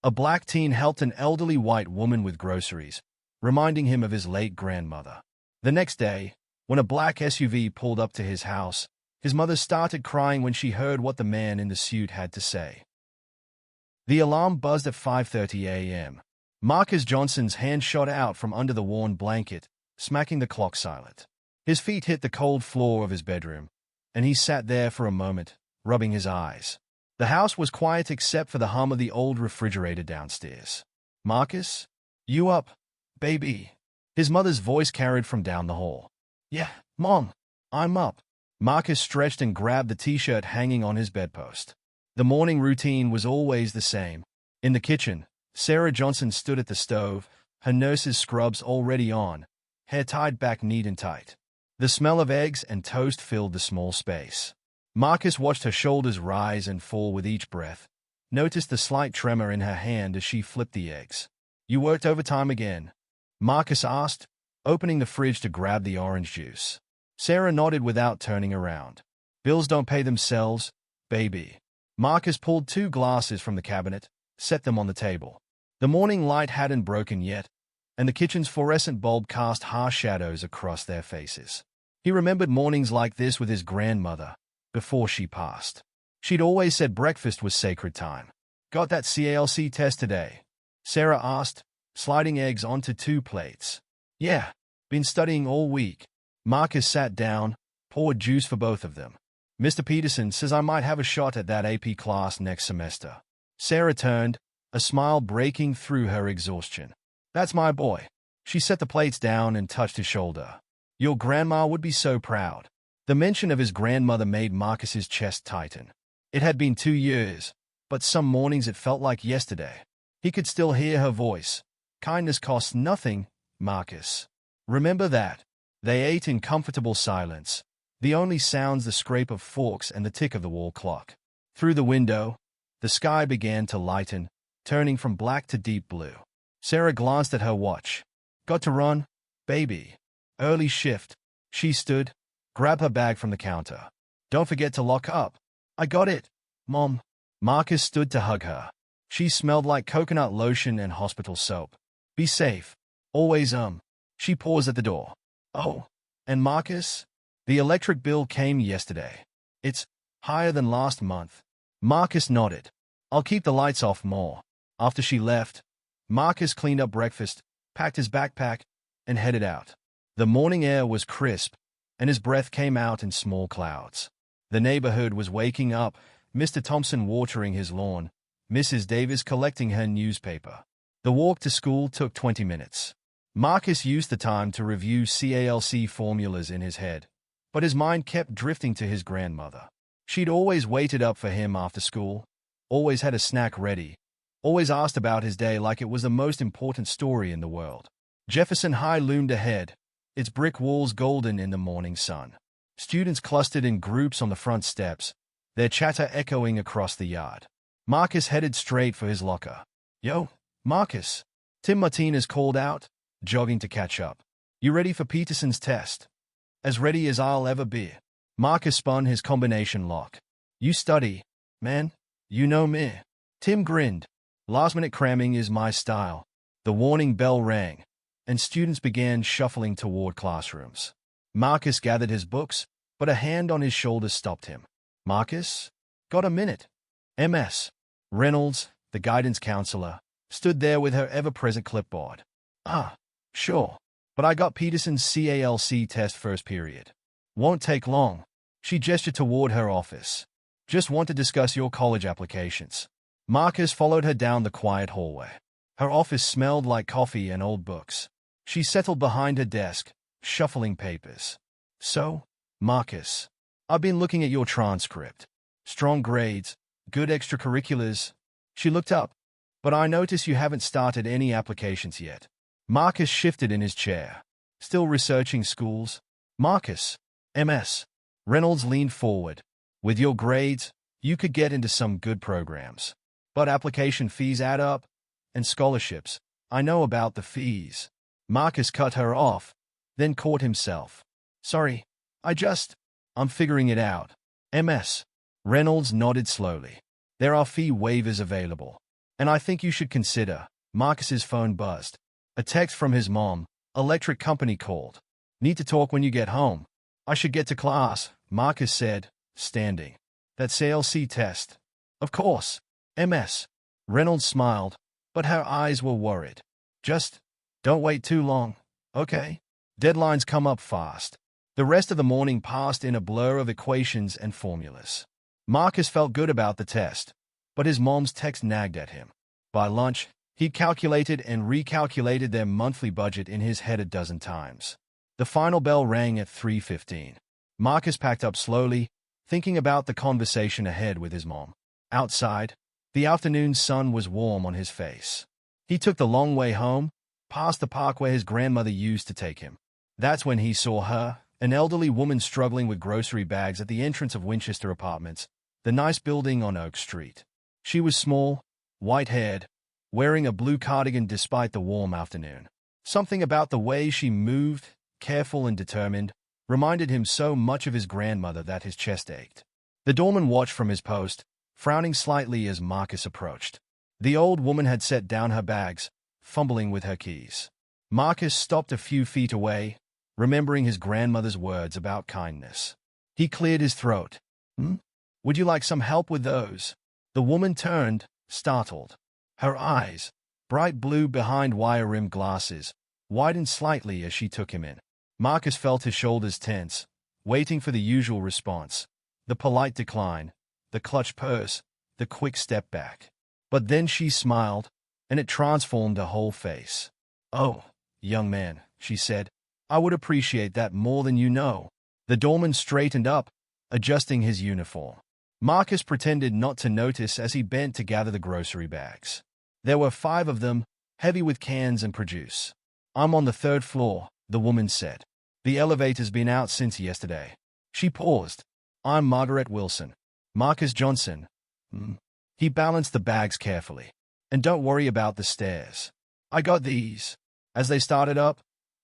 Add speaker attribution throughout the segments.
Speaker 1: A black teen helped an elderly white woman with groceries, reminding him of his late grandmother. The next day, when a black SUV pulled up to his house, his mother started crying when she heard what the man in the suit had to say. The alarm buzzed at 5:30 a.m. Marcus Johnson's hand shot out from under the worn blanket, smacking the clock silent. His feet hit the cold floor of his bedroom, and he sat there for a moment, rubbing his eyes. The house was quiet except for the hum of the old refrigerator downstairs. "Marcus? You up, baby?" His mother's voice carried from down the hall. "Yeah, Mom, I'm up." Marcus stretched and grabbed the t-shirt hanging on his bedpost. The morning routine was always the same. In the kitchen, Sarah Johnson stood at the stove, her nurse's scrubs already on, hair tied back neat and tight. The smell of eggs and toast filled the small space. Marcus watched her shoulders rise and fall with each breath, noticed the slight tremor in her hand as she flipped the eggs. "You worked overtime again?" Marcus asked, opening the fridge to grab the orange juice. Sarah nodded without turning around. "Bills don't pay themselves, baby." Marcus pulled 2 glasses from the cabinet, set them on the table. The morning light hadn't broken yet, and the kitchen's fluorescent bulb cast harsh shadows across their faces. He remembered mornings like this with his grandmother, before she passed. She'd always said breakfast was sacred time. "Got that CALC test today?" Sarah asked, sliding eggs onto 2 plates. "Yeah, been studying all week." Marcus sat down, poured juice for both of them. "Mr. Peterson says I might have a shot at that AP class next semester." Sarah turned, a smile breaking through her exhaustion. "That's my boy." She set the plates down and touched his shoulder. "Your grandma would be so proud." The mention of his grandmother made Marcus's chest tighten. It had been 2 years, but some mornings it felt like yesterday. He could still hear her voice. "Kindness costs nothing, Marcus. Remember that." They ate in comfortable silence, the only sounds the scrape of forks and the tick of the wall clock. Through the window, the sky began to lighten, turning from black to deep blue. Sarah glanced at her watch. "Got to run, baby. Early shift." She stood, grabbed her bag from the counter. "Don't forget to lock up." "I got it, Mom." Marcus stood to hug her. She smelled like coconut lotion and hospital soap. "Be safe. Always, She paused at the door. "Oh, and Marcus? The electric bill came yesterday. It's higher than last month." Marcus nodded. "I'll keep the lights off more." After she left, Marcus cleaned up breakfast, packed his backpack, and headed out. The morning air was crisp, and his breath came out in small clouds. The neighborhood was waking up, Mr. Thompson watering his lawn, Mrs. Davis collecting her newspaper. The walk to school took 20 minutes. Marcus used the time to review CALC formulas in his head, but his mind kept drifting to his grandmother. She'd always waited up for him after school, always had a snack ready, always asked about his day like it was the most important story in the world. Jefferson High loomed ahead, its brick walls golden in the morning sun. Students clustered in groups on the front steps, their chatter echoing across the yard. Marcus headed straight for his locker. "Yo, Marcus," Tim Martinez called out, jogging to catch up. "You ready for Peterson's test?" "As ready as I'll ever be." Marcus spun his combination lock. "You study, man. You know me." Tim grinned. "Last-minute cramming is my style." The warning bell rang, and students began shuffling toward classrooms. Marcus gathered his books, but a hand on his shoulder stopped him. "Marcus? Got a minute?" Ms. Reynolds, the guidance counselor, stood there with her ever-present clipboard. "Ah, sure. But I got Peterson's CALC test first period. Won't take long." She gestured toward her office. "Just want to discuss your college applications." Marcus followed her down the quiet hallway. Her office smelled like coffee and old books. She settled behind her desk, shuffling papers. "So, Marcus, I've been looking at your transcript. Strong grades, good extracurriculars." She looked up. "But I notice you haven't started any applications yet." Marcus shifted in his chair. "Still researching schools?" "Marcus, Ms. Reynolds leaned forward. "With your grades, you could get into some good programs. But application fees add up, and scholarships. I know about the fees." Marcus cut her off, then caught himself. "Sorry, I'm figuring it out." Ms. Reynolds nodded slowly. "There are fee waivers available. And I think you should consider. Marcus's phone buzzed. A text from his mom. Electric company called. Need to talk when you get home. I should get to class, Marcus said, standing. That's ALC test. Of course. MS. Reynolds smiled, but her eyes were worried. Just don't wait too long, okay? Deadlines come up fast. The rest of the morning passed in a blur of equations and formulas. Marcus felt good about the test, but his mom's text nagged at him. By lunch, he'd calculated and recalculated their monthly budget in his head a dozen times. The final bell rang at 3:15. Marcus packed up slowly, thinking about the conversation ahead with his mom. Outside, the afternoon sun was warm on his face. He took the long way home, past the park where his grandmother used to take him. That's when he saw her, an elderly woman struggling with grocery bags at the entrance of Winchester Apartments, the nice building on Oak Street. She was small, white-haired, wearing a blue cardigan despite the warm afternoon. Something about the way she moved, careful and determined, reminded him so much of his grandmother that his chest ached. The doorman watched from his post, frowning slightly as Marcus approached. The old woman had set down her bags, fumbling with her keys. Marcus stopped a few feet away, remembering his grandmother's words about kindness. He cleared his throat. Would you like some help with those? The woman turned, startled. Her eyes, bright blue behind wire-rimmed glasses, widened slightly as she took him in. Marcus felt his shoulders tense, waiting for the usual response. The polite decline, the clutched purse, the quick step back. But then she smiled, and it transformed her whole face. Oh, young man, she said, I would appreciate that more than you know. The doorman straightened up, adjusting his uniform. Marcus pretended not to notice as he bent to gather the grocery bags. There were 5 of them, heavy with cans and produce. I'm on the 3rd floor, the woman said. The elevator's been out since yesterday. She paused. I'm Margaret Wilson. Marcus Johnson. He balanced the bags carefully. And don't worry about the stairs. I got these. As they started up,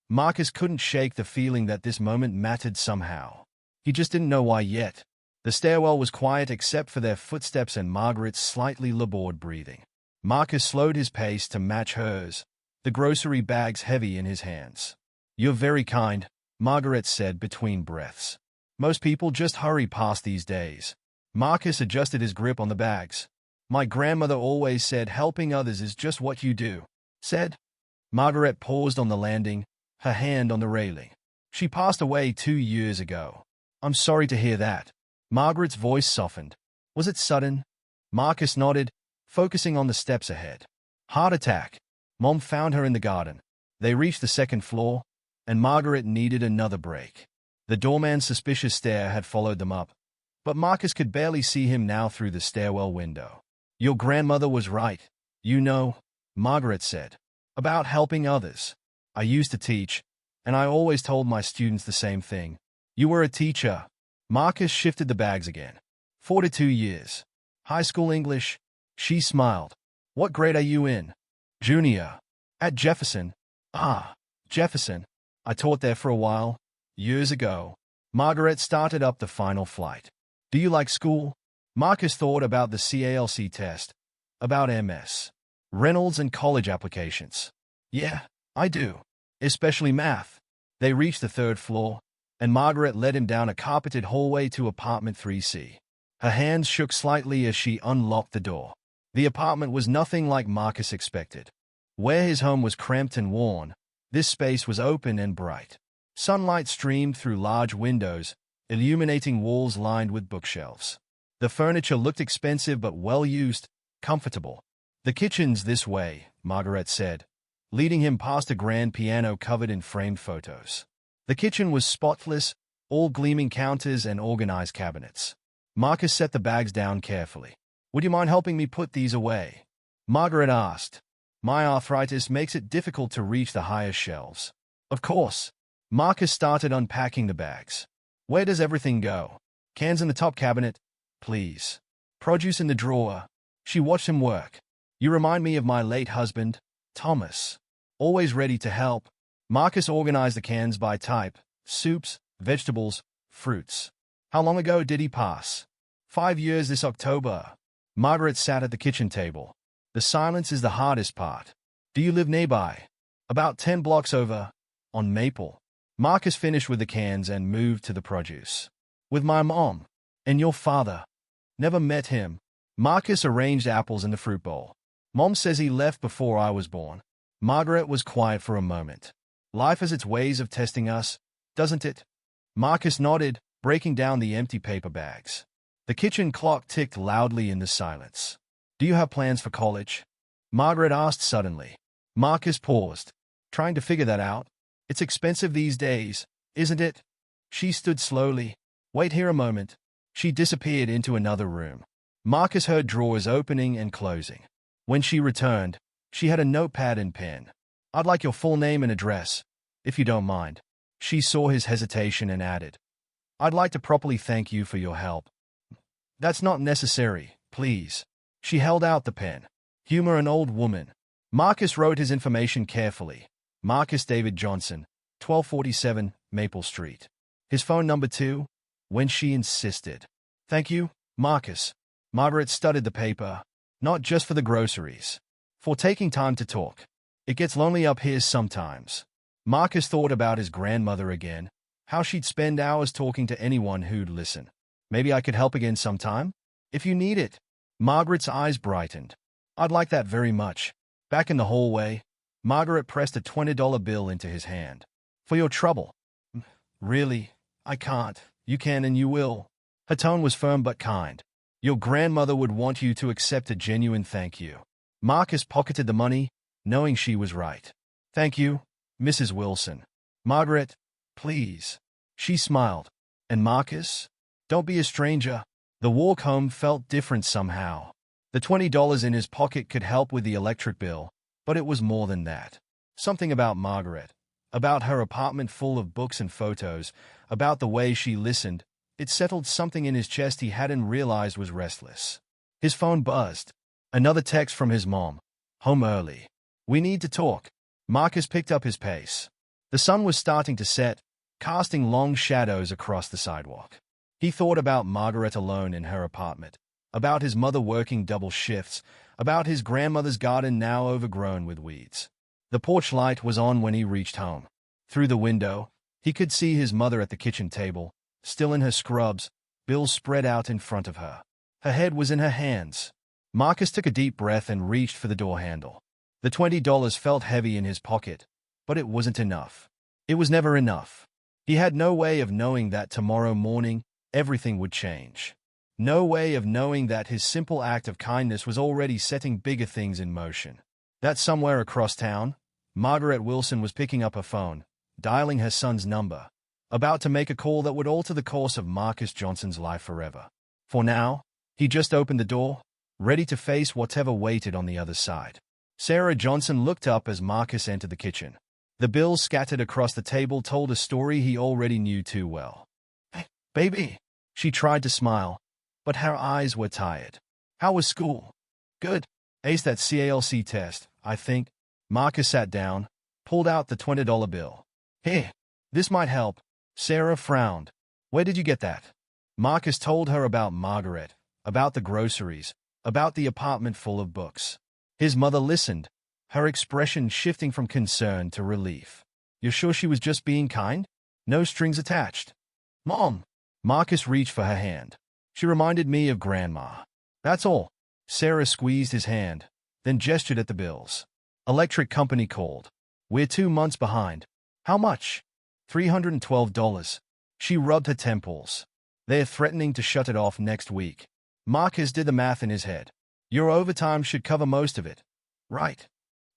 Speaker 1: Marcus couldn't shake the feeling that this moment mattered somehow. He just didn't know why yet. The stairwell was quiet except for their footsteps and Margaret's slightly labored breathing. Marcus slowed his pace to match hers, the grocery bags heavy in his hands. You're very kind, Margaret said between breaths. Most people just hurry past these days. Marcus adjusted his grip on the bags. My grandmother always said helping others is just what you do. Said. Margaret paused on the landing, her hand on the railing. She passed away 2 years ago. I'm sorry to hear that. Margaret's voice softened. Was it sudden? Marcus nodded, focusing on the steps ahead. Heart attack. Mom found her in the garden. They reached the 2nd floor, and Margaret needed another break. The doorman's suspicious stare had followed them up, but Marcus could barely see him now through the stairwell window. Your grandmother was right, you know, Margaret said, about helping others. I used to teach, and I always told my students the same thing. You were a teacher. Marcus shifted the bags again. 42 years. High school English. She smiled. What grade are you in? Junior. At Jefferson. Ah, Jefferson. I taught there for a while. Years ago. Margaret started up the final flight. Do you like school? Marcus thought about the CALC test, about MS, Reynolds and college applications. Yeah, I do. Especially math. They reached the 3rd floor, and Margaret led him down a carpeted hallway to apartment 3C. Her hands shook slightly as she unlocked the door. The apartment was nothing like Marcus expected. Where his home was cramped and worn, this space was open and bright. Sunlight streamed through large windows, illuminating walls lined with bookshelves. The furniture looked expensive but well-used, comfortable. The kitchen's this way, Margaret said, leading him past a grand piano covered in framed photos. The kitchen was spotless, all gleaming counters and organized cabinets. Marcus set the bags down carefully. Would you mind helping me put these away? Margaret asked. My arthritis makes it difficult to reach the higher shelves. Of course. Marcus started unpacking the bags. Where does everything go? Cans in the top cabinet, please. Produce in the drawer. She watched him work. You remind me of my late husband, Thomas. Always ready to help. Marcus organized the cans by type: soups, vegetables, fruits. How long ago did he pass? 5 years this October. Margaret sat at the kitchen table. The silence is the hardest part. Do you live nearby? About 10 blocks over, on Maple. Marcus finished with the cans and moved to the produce. With my mom. And your father. Never met him. Marcus arranged apples in the fruit bowl. Mom says he left before I was born. Margaret was quiet for a moment. Life has its ways of testing us, doesn't it? Marcus nodded, breaking down the empty paper bags. The kitchen clock ticked loudly in the silence. Do you have plans for college? Margaret asked suddenly. Marcus paused, trying to figure that out. It's expensive these days, isn't it? She stood slowly. Wait here a moment. She disappeared into another room. Marcus heard drawers opening and closing. When she returned, she had a notepad and pen. I'd like your full name and address, if you don't mind. She saw his hesitation and added, I'd like to properly thank you for your help. That's not necessary, please. She held out the pen. Humor an old woman. Marcus wrote his information carefully. Marcus David Johnson, 1247 Maple Street. His phone number too, when she insisted. Thank you, Marcus. Margaret studied the paper, not just for the groceries, for taking time to talk. It gets lonely up here sometimes. Marcus thought about his grandmother again, how she'd spend hours talking to anyone who'd listen. Maybe I could help again sometime? If you need it. Margaret's eyes brightened. I'd like that very much. Back in the hallway, Margaret pressed a $20 bill into his hand. For your trouble. Really, I can't. You can and you will. Her tone was firm but kind. Your grandmother would want you to accept a genuine thank you. Marcus pocketed the money, knowing she was right. Thank you, Mrs. Wilson. Margaret, please. She smiled. And Marcus? Don't be a stranger. The walk home felt different somehow. The $20 in his pocket could help with the electric bill, but it was more than that. Something about Margaret, about her apartment full of books and photos, about the way she listened. It settled something in his chest he hadn't realized was restless. His phone buzzed. Another text from his mom. Home early. We need to talk. Marcus picked up his pace. The sun was starting to set, casting long shadows across the sidewalk. He thought about Margaret alone in her apartment, about his mother working double shifts, about his grandmother's garden now overgrown with weeds. The porch light was on when he reached home. Through the window, he could see his mother at the kitchen table, still in her scrubs, bills spread out in front of her. Her head was in her hands. Marcus took a deep breath and reached for the door handle. The $20 felt heavy in his pocket, but it wasn't enough. It was never enough. He had no way of knowing that tomorrow morning, everything would change. No way of knowing that his simple act of kindness was already setting bigger things in motion. That somewhere across town, Margaret Wilson was picking up her phone, dialing her son's number, about to make a call that would alter the course of Marcus Johnson's life forever. For now, he just opened the door, ready to face whatever waited on the other side. Sarah Johnson looked up as Marcus entered the kitchen. The bills scattered across the table told a story he already knew too well. Hey, baby. She tried to smile, but her eyes were tired. How was school? Good. Aced that CALC test, I think. Marcus sat down, pulled out the $20 bill. Here, this might help. Sarah frowned. Where did you get that? Marcus told her about Margaret, about the groceries, about the apartment full of books. His mother listened, her expression shifting from concern to relief. You're sure she was just being kind? No strings attached. Mom! Marcus reached for her hand. She reminded me of Grandma. That's all. Sarah squeezed his hand, then gestured at the bills. Electric company called. We're 2 months behind. How much? $312. She rubbed her temples. They're threatening to shut it off next week. Marcus did the math in his head. Your overtime should cover most of it. Right.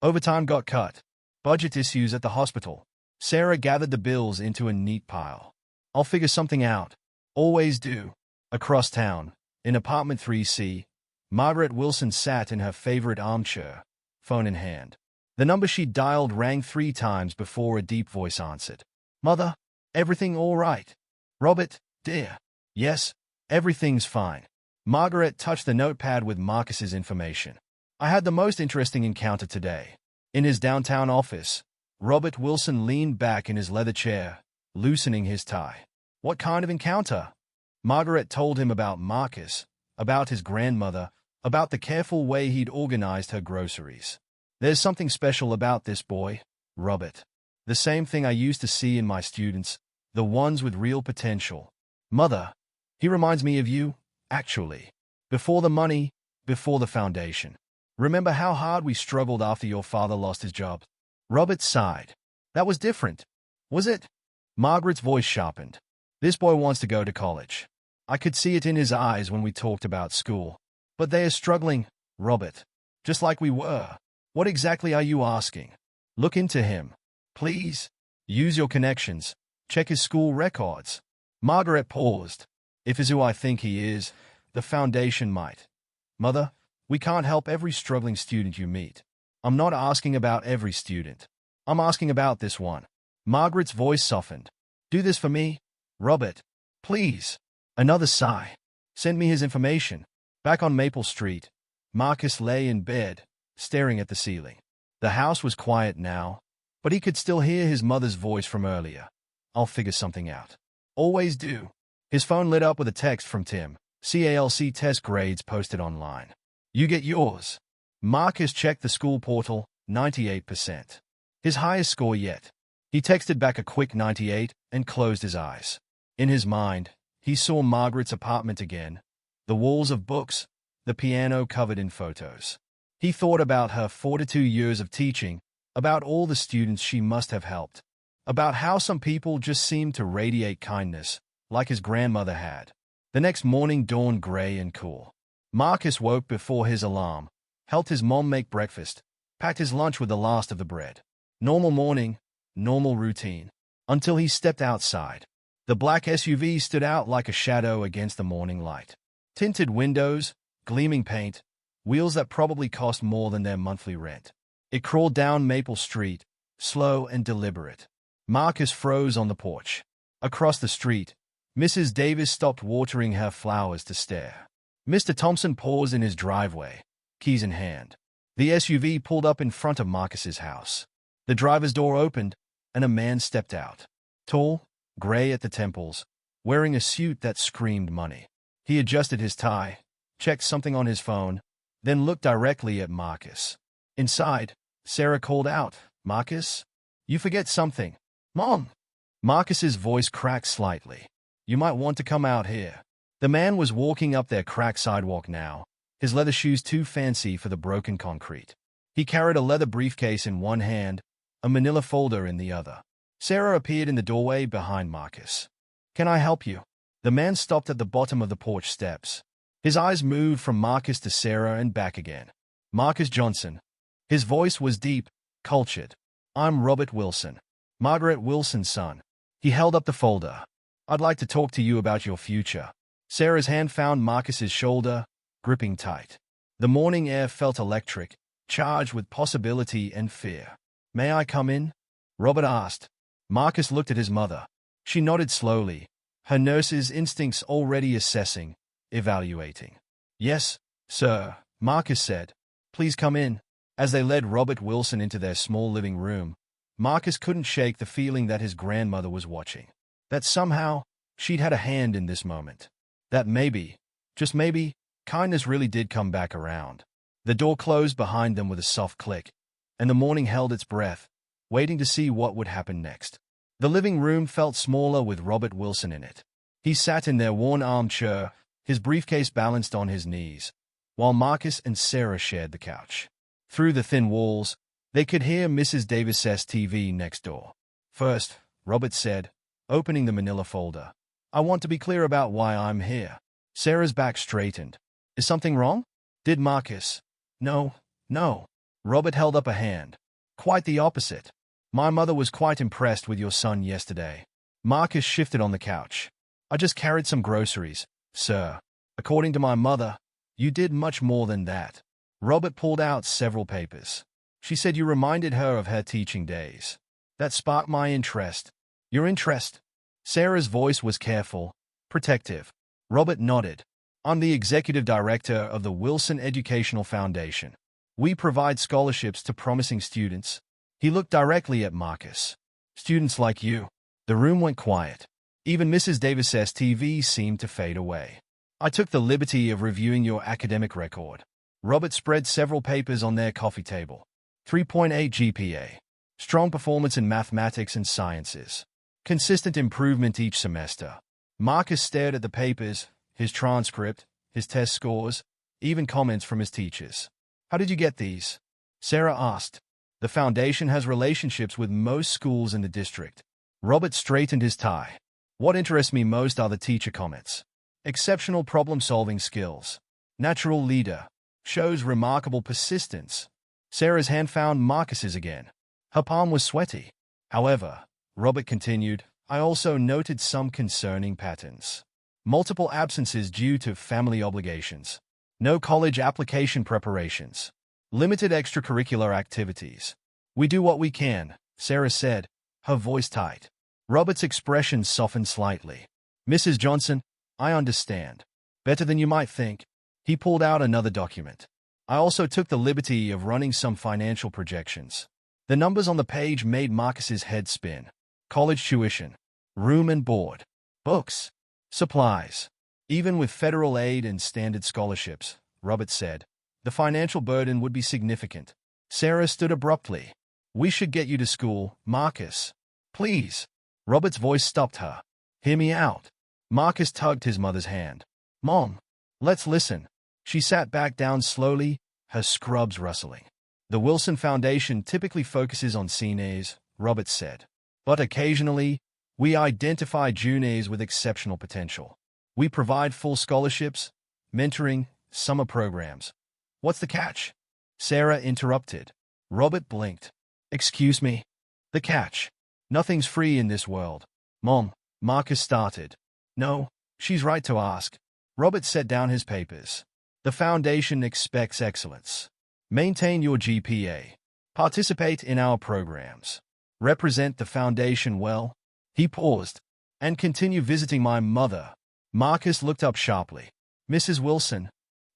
Speaker 1: Overtime got cut. Budget issues at the hospital. Sarah gathered the bills into a neat pile. I'll figure something out. Always do. Across town, in apartment 3C, Margaret Wilson sat in her favorite armchair, phone in hand. The number she'd dialed rang 3 times before a deep voice answered. Mother, everything all right? Robert, dear. Yes, everything's fine. Margaret touched the notepad with Marcus's information. I had the most interesting encounter today. In his downtown office, Robert Wilson leaned back in his leather chair, loosening his tie. What kind of encounter? Margaret told him about Marcus, about his grandmother, about the careful way he'd organized her groceries. There's something special about this boy, Robert. The same thing I used to see in my students, the ones with real potential. Mother, he reminds me of you, actually. Before the money, before the foundation. Remember how hard we struggled after your father lost his job? Robert sighed. That was different, was it? Margaret's voice sharpened. This boy wants to go to college. I could see it in his eyes when we talked about school. But they are struggling, Robert. Just like we were. What exactly are you asking? Look into him. Please. Use your connections. Check his school records. Margaret paused. If is who I think he is, the foundation might. Mother, we can't help every struggling student you meet. I'm not asking about every student. I'm asking about this one. Margaret's voice softened. Do this for me, Robert. Please. Another sigh. Send me his information. Back on Maple Street, Marcus lay in bed, staring at the ceiling. The house was quiet now, but he could still hear his mother's voice from earlier. I'll figure something out. Always do. His phone lit up with a text from Tim. CALC test grades posted online. You get yours. Marcus checked the school portal, 98%. His highest score yet. He texted back a quick 98 and closed his eyes. In his mind, he saw Margaret's apartment again, the walls of books, the piano covered in photos. He thought about her 42 years of teaching, about all the students she must have helped, about how some people just seemed to radiate kindness, like his grandmother had. The next morning dawned gray and cool. Marcus woke before his alarm, helped his mom make breakfast, packed his lunch with the last of the bread. Normal morning, normal routine, until he stepped outside. The black SUV stood out like a shadow against the morning light. Tinted windows, gleaming paint, wheels that probably cost more than their monthly rent. It crawled down Maple Street, slow and deliberate. Marcus froze on the porch. Across the street, Mrs. Davis stopped watering her flowers to stare. Mr. Thompson paused in his driveway, keys in hand. The SUV pulled up in front of Marcus's house. The driver's door opened, and a man stepped out. Tall, gray at the temples, wearing a suit that screamed money. He adjusted his tie, checked something on his phone, then looked directly at Marcus. Inside, Sarah called out, Marcus? You forget something. Mom! Marcus's voice cracked slightly. You might want to come out here. The man was walking up their cracked sidewalk now, his leather shoes too fancy for the broken concrete. He carried a leather briefcase in one hand, a manila folder in the other. Sarah appeared in the doorway behind Marcus. Can I help you? The man stopped at the bottom of the porch steps. His eyes moved from Marcus to Sarah and back again. Marcus Johnson. His voice was deep, cultured. I'm Robert Wilson. Margaret Wilson's son. He held up the folder. I'd like to talk to you about your future. Sarah's hand found Marcus's shoulder, gripping tight. The morning air felt electric, charged with possibility and fear. May I come in? Robert asked. Marcus looked at his mother. She nodded slowly, her nurse's instincts already assessing, evaluating. Yes, sir, Marcus said. Please come in. As they led Robert Wilson into their small living room, Marcus couldn't shake the feeling that his grandmother was watching. That somehow, she'd had a hand in this moment. That maybe, just maybe, kindness really did come back around. The door closed behind them with a soft click, and the morning held its breath, waiting to see what would happen next. The living room felt smaller with Robert Wilson in it. He sat in their worn armchair, his briefcase balanced on his knees, while Marcus and Sarah shared the couch. Through the thin walls, they could hear Mrs. Davis's TV next door. First, Robert said, opening the manila folder. I want to be clear about why I'm here. Sarah's back straightened. Is something wrong? Did Marcus? No. Robert held up a hand. Quite the opposite. My mother was quite impressed with your son yesterday. Marcus shifted on the couch. I just carried some groceries, sir. According to my mother, you did much more than that. Robert pulled out several papers. She said you reminded her of her teaching days. That sparked my interest. Your interest? Sarah's voice was careful, protective. Robert nodded. I'm the executive director of the Wilson Educational Foundation. We provide scholarships to promising students. He looked directly at Marcus. Students like you. The room went quiet. Even Mrs. Davis's TV seemed to fade away. I took the liberty of reviewing your academic record. Robert spread several papers on their coffee table. 3.8 GPA. Strong performance in mathematics and sciences. Consistent improvement each semester. Marcus stared at the papers, his transcript, his test scores, even comments from his teachers. How did you get these? Sarah asked. The foundation has relationships with most schools in the district. Robert straightened his tie. What interests me most are the teacher comments. Exceptional problem-solving skills. Natural leader. Shows remarkable persistence. Sarah's hand found Marcus's again. Her palm was sweaty. However, Robert continued, I also noted some concerning patterns. Multiple absences due to family obligations. No college application preparations. Limited extracurricular activities. We do what we can, Sarah said, her voice tight. Robert's expression softened slightly. Mrs. Johnson, I understand. Better than you might think. He pulled out another document. I also took the liberty of running some financial projections. The numbers on the page made Marcus's head spin. College tuition, room and board, books, supplies. Even with federal aid and standard scholarships, Robert said, the financial burden would be significant. Sarah stood abruptly. We should get you to school, Marcus. Please. Robert's voice stopped her. Hear me out. Marcus tugged his mother's hand. Mom, let's listen. She sat back down slowly, her scrubs rustling. The Wilson Foundation typically focuses on seniors, Robert said. But occasionally, we identify juniors with exceptional potential. We provide full scholarships, mentoring, summer programs. What's the catch? Sarah interrupted. Robert blinked. Excuse me? The catch. Nothing's free in this world. Mom, Marcus started. No, she's right to ask. Robert set down his papers. The foundation expects excellence. Maintain your GPA. Participate in our programs. Represent the foundation well. He paused. And continue visiting my mother. Marcus looked up sharply. Mrs. Wilson.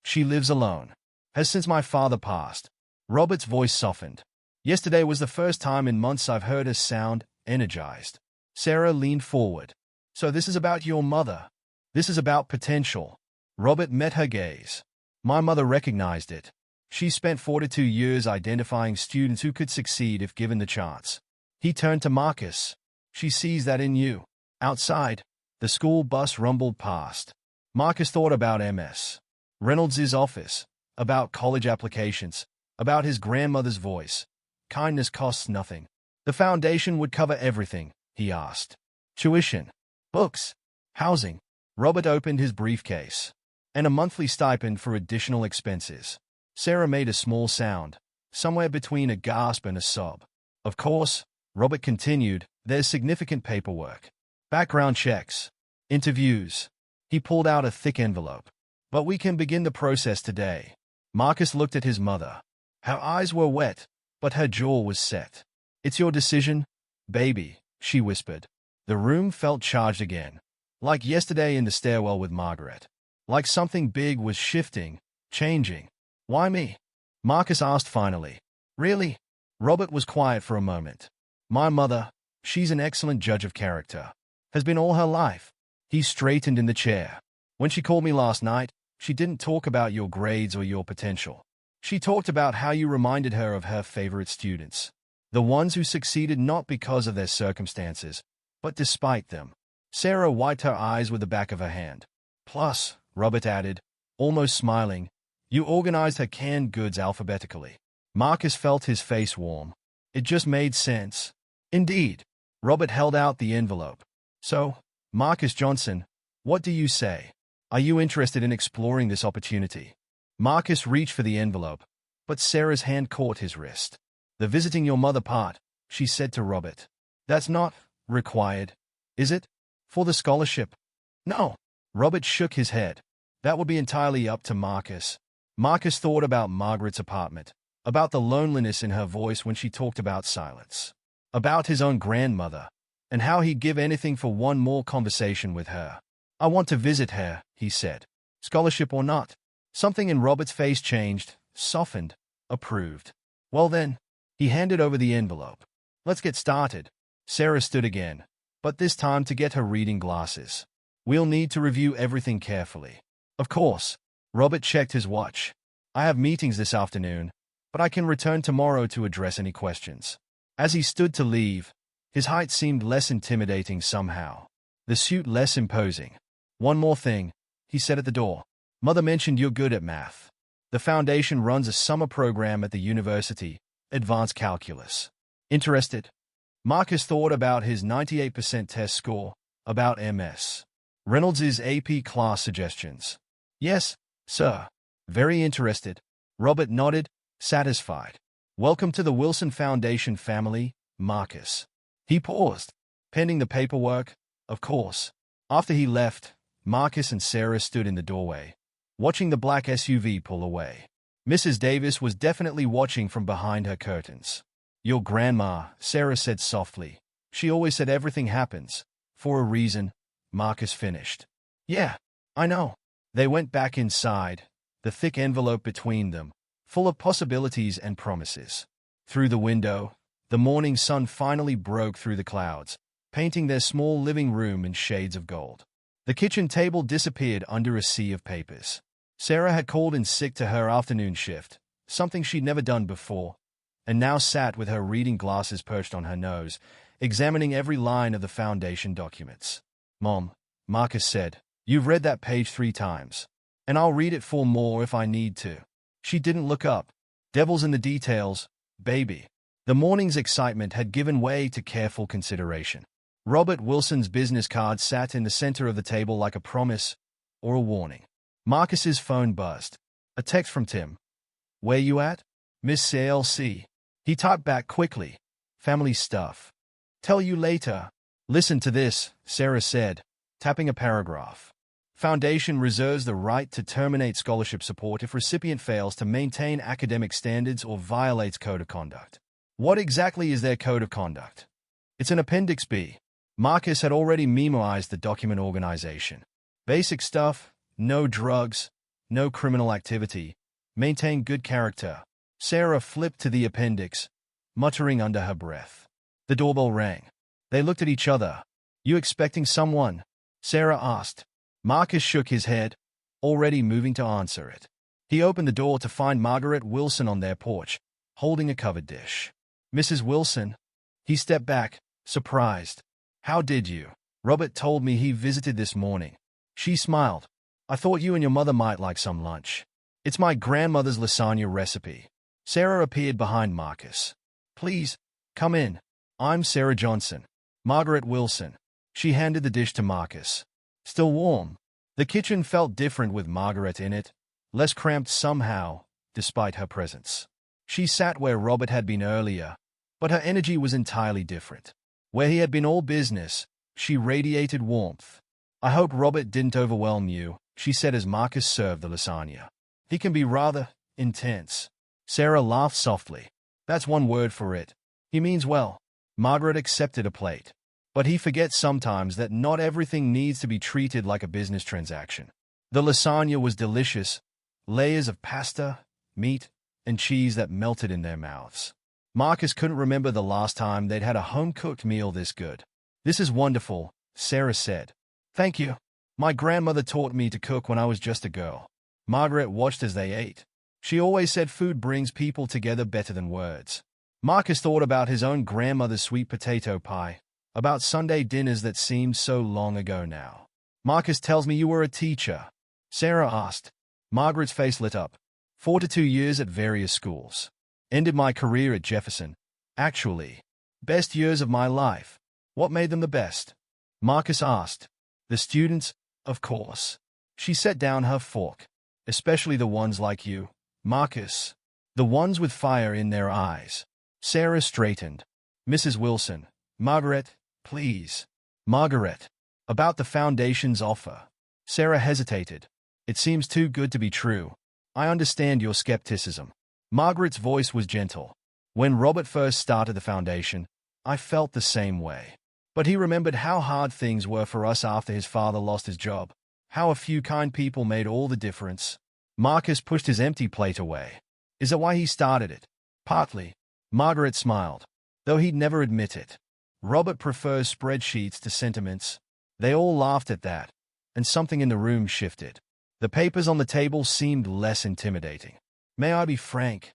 Speaker 1: She lives alone. Has since my father passed. Robert's voice softened. Yesterday was the first time in months I've heard her sound energized. Sarah leaned forward. So this is about your mother. This is about potential. Robert met her gaze. My mother recognized it. She spent 42 years identifying students who could succeed if given the chance. He turned to Marcus. She sees that in you. Outside, the school bus rumbled past. Marcus thought about MS. Reynolds' office, about college applications, about his grandmother's voice. Kindness costs nothing. The foundation would cover everything, he asked. Tuition, books, housing. Robert opened his briefcase. And a monthly stipend for additional expenses. Sarah made a small sound, somewhere between a gasp and a sob. Of course, Robert continued, there's significant paperwork. Background checks. Interviews. He pulled out a thick envelope. But we can begin the process today. Marcus looked at his mother. Her eyes were wet, but her jaw was set. It's your decision, baby, she whispered. The room felt charged again. Like yesterday in the stairwell with Margaret. Like something big was shifting, changing. Why me? Marcus asked finally. Really? Robert was quiet for a moment. My mother, she's an excellent judge of character. Has been all her life. He straightened in the chair. When she called me last night, she didn't talk about your grades or your potential. She talked about how you reminded her of her favorite students. The ones who succeeded not because of their circumstances, but despite them. Sarah wiped her eyes with the back of her hand. Plus, Robert added, almost smiling, you organized her canned goods alphabetically. Marcus felt his face warm. It just made sense. Indeed. Robert held out the envelope. So, Marcus Johnson, what do you say? Are you interested in exploring this opportunity? Marcus reached for the envelope, but Sarah's hand caught his wrist. The visiting your mother part, she said to Robert. That's not required, is it? For the scholarship? No. Robert shook his head. That would be entirely up to Marcus. Marcus thought about Margaret's apartment, about the loneliness in her voice when she talked about silence, about his own grandmother, and how he'd give anything for one more conversation with her. I want to visit her, he said. Scholarship or not. Something in Robert's face changed, softened, approved. Well then, he handed over the envelope. Let's get started. Sarah stood again, but this time to get her reading glasses. We'll need to review everything carefully. Of course. Robert checked his watch. I have meetings this afternoon, but I can return tomorrow to address any questions. As he stood to leave, his height seemed less intimidating somehow, the suit less imposing. One more thing, he said at the door. Mother mentioned you're good at math. The foundation runs a summer program at the university, advanced calculus. Interested? Marcus thought about his 98% test score, about MS. Reynolds' AP class suggestions. Yes, sir. Very interested. Robert nodded, satisfied. Welcome to the Wilson Foundation family, Marcus. He paused, pending the paperwork, of course. After he left, Marcus and Sarah stood in the doorway, watching the black SUV pull away. Mrs. Davis was definitely watching from behind her curtains. Your grandma, Sarah said softly. She always said everything happens for a reason, Marcus finished. Yeah, I know. They went back inside, the thick envelope between them, full of possibilities and promises. Through the window, the morning sun finally broke through the clouds, painting their small living room in shades of gold. The kitchen table disappeared under a sea of papers. Sarah had called in sick to her afternoon shift, something she'd never done before, and now sat with her reading glasses perched on her nose, examining every line of the foundation documents. Mom, Marcus said, you've read that page 3 times, and I'll read it 4 more if I need to. She didn't look up. Devil's in the details, baby. The morning's excitement had given way to careful consideration. Robert Wilson's business card sat in the center of the table like a promise or a warning. Marcus's phone buzzed. A text from Tim. Where you at? Miss CLC. He typed back quickly. Family stuff. Tell you later. Listen to this, Sarah said, tapping a paragraph. Foundation reserves the right to terminate scholarship support if recipient fails to maintain academic standards or violates code of conduct. What exactly is their code of conduct? It's an Appendix B. Marcus had already memoized the document organization. Basic stuff, no drugs, no criminal activity, maintain good character. Sarah flipped to the appendix, muttering under her breath. The doorbell rang. They looked at each other. You expecting someone? Sarah asked. Marcus shook his head, already moving to answer it. He opened the door to find Margaret Wilson on their porch, holding a covered dish. Mrs. Wilson? He stepped back, surprised. How did you? Robert told me he visited this morning. She smiled. I thought you and your mother might like some lunch. It's my grandmother's lasagna recipe. Sarah appeared behind Marcus. Please, come in. I'm Sarah Johnson. Margaret Wilson. She handed the dish to Marcus. Still warm. The kitchen felt different with Margaret in it, less cramped somehow, despite her presence. She sat where Robert had been earlier, but her energy was entirely different. Where he had been all business, she radiated warmth. I hope Robert didn't overwhelm you, she said as Marcus served the lasagna. He can be rather intense. Sarah laughed softly. That's one word for it. He means well. Margaret accepted a plate. But he forgets sometimes that not everything needs to be treated like a business transaction. The lasagna was delicious, layers of pasta, meat, and cheese that melted in their mouths. Marcus couldn't remember the last time they'd had a home-cooked meal this good. This is wonderful, Sarah said. Thank you. My grandmother taught me to cook when I was just a girl. Margaret watched as they ate. She always said food brings people together better than words. Marcus thought about his own grandmother's sweet potato pie, about Sunday dinners that seemed so long ago now. Marcus tells me you were a teacher, Sarah asked. Margaret's face lit up. 4 to 2 years at various schools. Ended my career at Jefferson. Actually, best years of my life. What made them the best? Marcus asked. The students, of course. She set down her fork. Especially the ones like you, Marcus. The ones with fire in their eyes. Sarah straightened. Mrs. Wilson. Margaret, please. Margaret. About the Foundation's offer. Sarah hesitated. It seems too good to be true. I understand your skepticism. Margaret's voice was gentle. When Robert first started the Foundation, I felt the same way. But he remembered how hard things were for us after his father lost his job. How a few kind people made all the difference. Marcus pushed his empty plate away. Is that why he started it? Partly. Margaret smiled, though he'd never admit it. Robert prefers spreadsheets to sentiments. They all laughed at that, and something in the room shifted. The papers on the table seemed less intimidating. "May I be frank?"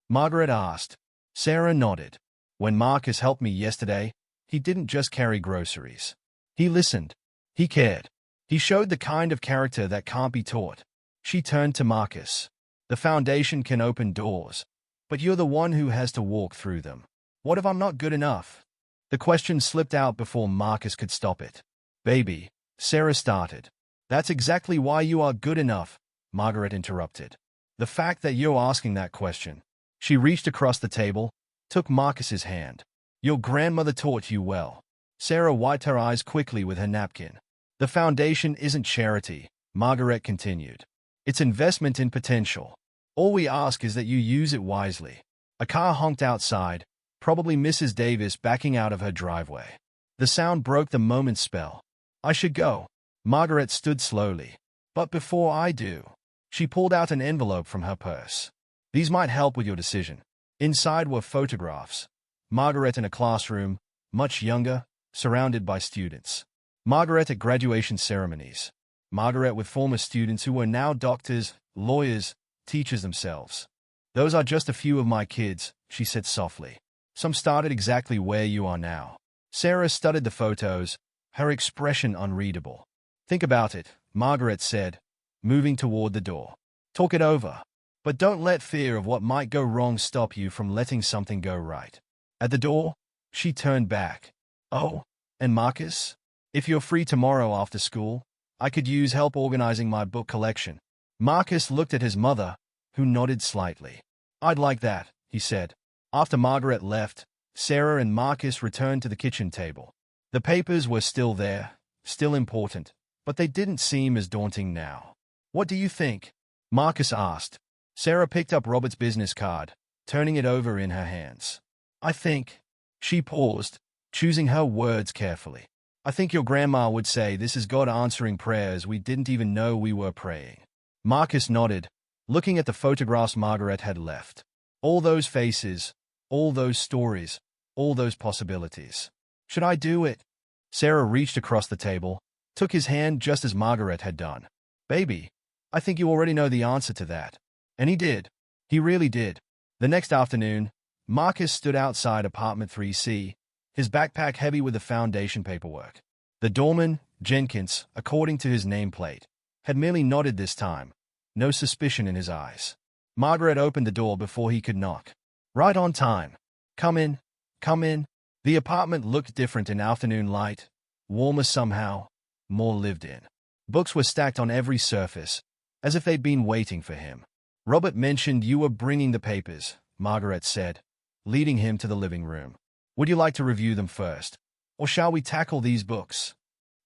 Speaker 1: Margaret asked. Sarah nodded. "When Marcus helped me yesterday, he didn't just carry groceries. He listened. He cared. He showed the kind of character that can't be taught." She turned to Marcus. "The foundation can open doors, but you're the one who has to walk through them. What if I'm not good enough?" The question slipped out before Marcus could stop it. "Baby," Sarah started. "That's exactly why you are good enough," Margaret interrupted. "The fact that you're asking that question." She reached across the table, took Marcus's hand. "Your grandmother taught you well." Sarah wiped her eyes quickly with her napkin. "The foundation isn't charity," Margaret continued. "It's investment in potential. All we ask is that you use it wisely." A car honked outside, probably Mrs. Davis backing out of her driveway. The sound broke the moment's spell. "I should go." Margaret stood slowly. "But before I do." She pulled out an envelope from her purse. "These might help with your decision." Inside were photographs. Margaret in a classroom, much younger, surrounded by students. Margaret at graduation ceremonies. Margaret with former students who were now doctors, lawyers, teachers themselves. "Those are just a few of my kids," she said softly. "Some started exactly where you are now." Sarah studied the photos, her expression unreadable. "Think about it," Margaret said, moving toward the door. "Talk it over. But don't let fear of what might go wrong stop you from letting something go right." At the door, she turned back. "Oh, and Marcus? If you're free tomorrow after school, I could use help organizing my book collection." Marcus looked at his mother, who nodded slightly. "I'd like that," he said. After Margaret left, Sarah and Marcus returned to the kitchen table. The papers were still there, still important, but they didn't seem as daunting now. "What do you think?" Marcus asked. Sarah picked up Robert's business card, turning it over in her hands. "I think—" She paused, choosing her words carefully. "I think your grandma would say this is God answering prayers we didn't even know we were praying." Marcus nodded, looking at the photographs Margaret had left. All those faces, all those stories, all those possibilities. "Should I do it?" Sarah reached across the table, took his hand just as Margaret had done. "Baby, I think you already know the answer to that." And he did. He really did. The next afternoon, Marcus stood outside apartment 3C, his backpack heavy with the foundation paperwork. The doorman, Jenkins, according to his nameplate, had merely nodded this time, no suspicion in his eyes. Margaret opened the door before he could knock. "Right on time. Come in, come in." The apartment looked different in afternoon light, warmer somehow, more lived in. Books were stacked on every surface, as if they'd been waiting for him. "Robert mentioned you were bringing the papers," Margaret said, leading him to the living room. "Would you like to review them first? Or shall we tackle these books?"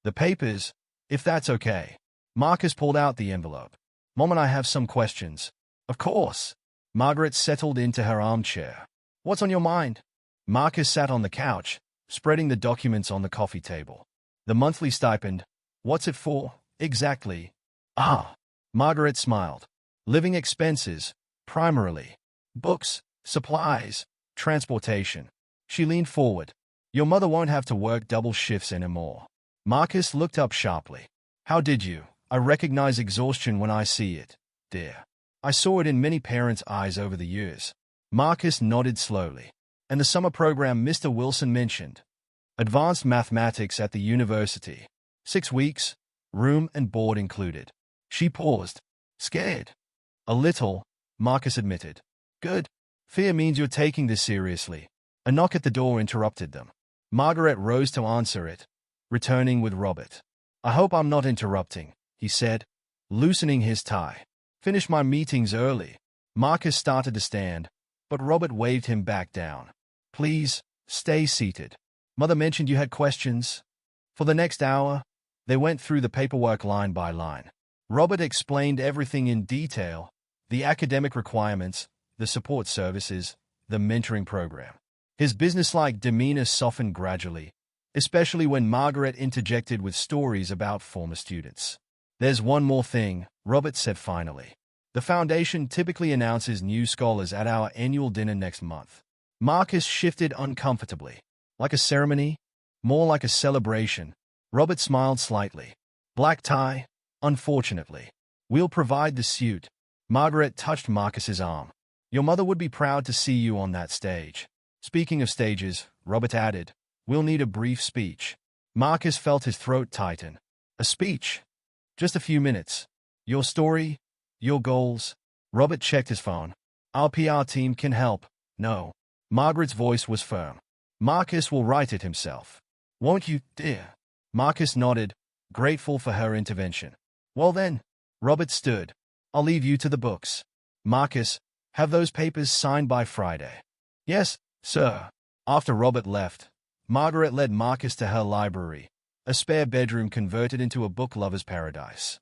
Speaker 1: "The papers, if that's okay." Marcus pulled out the envelope. "Mom and I have some questions." "Of course." Margaret settled into her armchair. "What's on your mind?" Marcus sat on the couch, spreading the documents on the coffee table. "The monthly stipend. What's it for, exactly?" "Ah." Margaret smiled. "Living expenses, primarily. Books, supplies, transportation." She leaned forward. "Your mother won't have to work double shifts anymore." Marcus looked up sharply. "How did you? I recognize exhaustion when I see it, dear. I saw it in many parents' eyes over the years." Marcus nodded slowly. "And the summer program Mr. Wilson mentioned. Advanced mathematics at the university. 6 weeks, room and board included." She paused. "Scared?" "A little," Marcus admitted. "Good. Fear means you're taking this seriously." A knock at the door interrupted them. Margaret rose to answer it, returning with Robert. "I hope I'm not interrupting," he said, loosening his tie. "Finish my meetings early." Marcus started to stand, but Robert waved him back down. "Please, stay seated. Mother mentioned you had questions." For the next hour, they went through the paperwork line by line. Robert explained everything in detail, the academic requirements, the support services, the mentoring program. His businesslike demeanor softened gradually, especially when Margaret interjected with stories about former students. "There's one more thing," Robert said finally. "The foundation typically announces new scholars at our annual dinner next month." Marcus shifted uncomfortably. "Like a ceremony? More like a celebration." Robert smiled slightly. "Black tie? Unfortunately. We'll provide the suit. Margaret touched Marcus's arm. Your mother would be proud to see you on that stage. Speaking of stages, Robert added, we'll need a brief speech. Marcus felt his throat tighten. A speech? Just a few minutes. Your story? Your goals? Robert checked his phone. Our PR team can help. No. Margaret's voice was firm. Marcus will write it himself. Won't you, dear? Marcus nodded, grateful for her intervention. Well then, Robert stood. I'll leave you to the books. Marcus, have those papers signed by Friday. Yes, sir. After Robert left, Margaret led Marcus to her library, a spare bedroom converted into a book lover's paradise.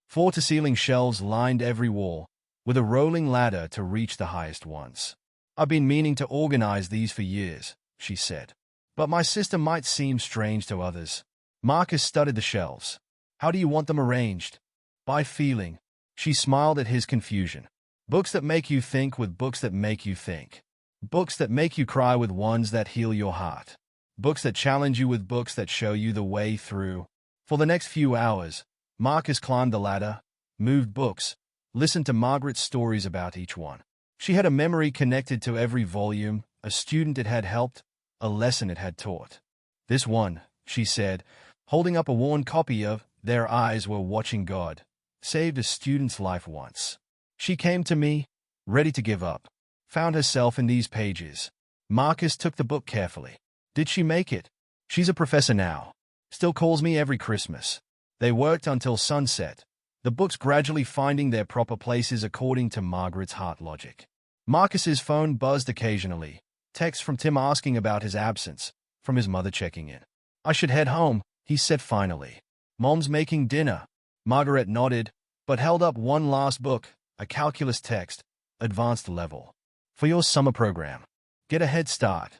Speaker 1: Floor-to-ceiling shelves lined every wall, with a rolling ladder to reach the highest ones. I've been meaning to organize these for years, she said. But my system might seem strange to others. Marcus studied the shelves. How do you want them arranged? By feeling. She smiled at his confusion. Books that make you think with books that make you think. Books that make you cry with ones that heal your heart. Books that challenge you with books that show you the way through. For the next few hours, Marcus climbed the ladder, moved books, listened to Margaret's stories about each one. She had a memory connected to every volume, a student it had helped, a lesson it had taught. This one, she said, holding up a worn copy of Their Eyes Were Watching God, saved a student's life once. She came to me, ready to give up, found herself in these pages. Marcus took the book carefully. Did she make it? She's a professor now. Still calls me every Christmas. They worked until sunset, the books gradually finding their proper places according to Margaret's heart logic. Marcus's phone buzzed occasionally, text from Tim asking about his absence, from his mother checking in. I should head home, he said finally. Mom's making dinner. Margaret nodded, but held up one last book, a calculus text, advanced level. For your summer program. Get a head start.